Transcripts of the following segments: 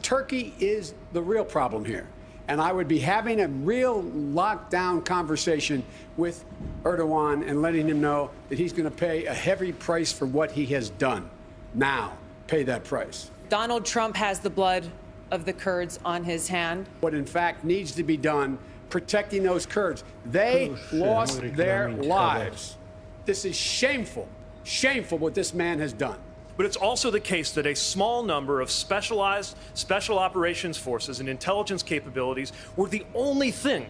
Turkey is the real problem here. And I would be having a real lockdown conversation with Erdogan and letting him know that he's going to pay a heavy price for what he has done. Now, pay that price. Donald Trump has the blood of the Kurds on his hand. What in fact needs to be done, protecting those Kurds. They lost their lives. This is shameful, shameful what this man has done. But it's also the case that a small number of specialized special operations forces and intelligence capabilities were the only thing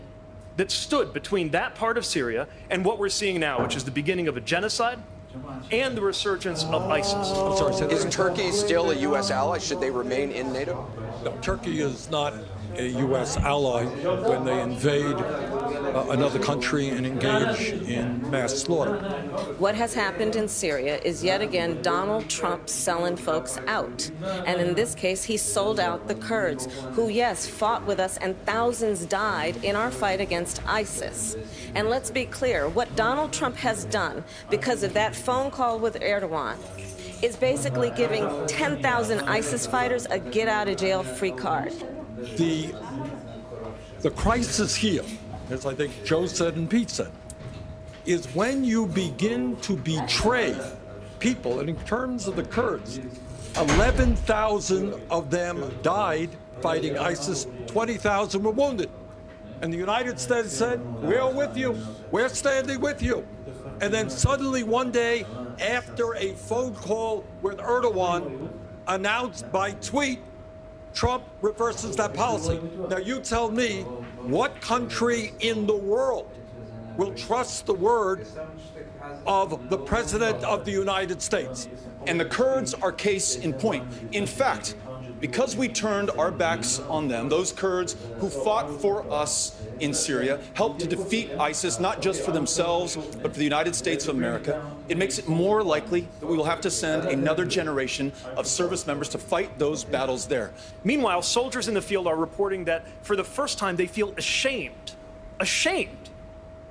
that stood between that part of Syria and what we're seeing now, which is the beginning of a genocide and the resurgence of ISIS. Is Turkey still a U.S. ally? Should they remain in NATO? No, Turkey is not a U.S. ally when they invade another country and engage in mass slaughter. What has happened in Syria is yet again Donald Trump selling folks out. And in this case, he sold out the Kurds, who, yes, fought with us and thousands died in our fight against ISIS. And let's be clear, what Donald Trump has done because of that phone call with Erdogan is basically giving 10,000 ISIS fighters a get-out-of-jail-free card. The crisis here, as I think Joe said and Pete said, is when you begin to betray people, and in terms of the Kurds, 11,000 of them died fighting ISIS, 20,000 were wounded. And the United States said, we're with you, we're standing with you. And then suddenly one day, after a phone call with Erdogan, announced by tweet, Trump reverses that policy. Now you tell me, what country in the world will trust the word of the President of the United States? And the Kurds are case in point. In fact, because we turned our backs on them, those Kurds who fought for us in Syria, helped to defeat ISIS, not just for themselves, but for the United States of America, it makes it more likely that we will have to send another generation of service members to fight those battles there. Meanwhile, soldiers in the field are reporting that for the first time they feel ashamed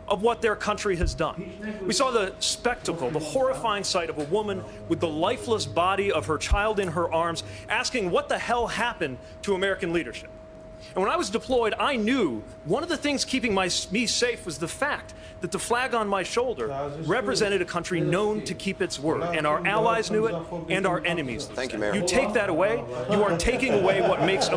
of what their country has done. We saw the spectacle, the horrifying sight of a woman with the lifeless body of her child in her arms asking what the hell happened to American leadership. And when I was deployed, I knew one of the things keeping me safe was the fact that the flag on my shoulder represented a country known to keep its word. And our allies knew it, and our enemies. Thank you, Mayor. You take that away, you are taking away what makes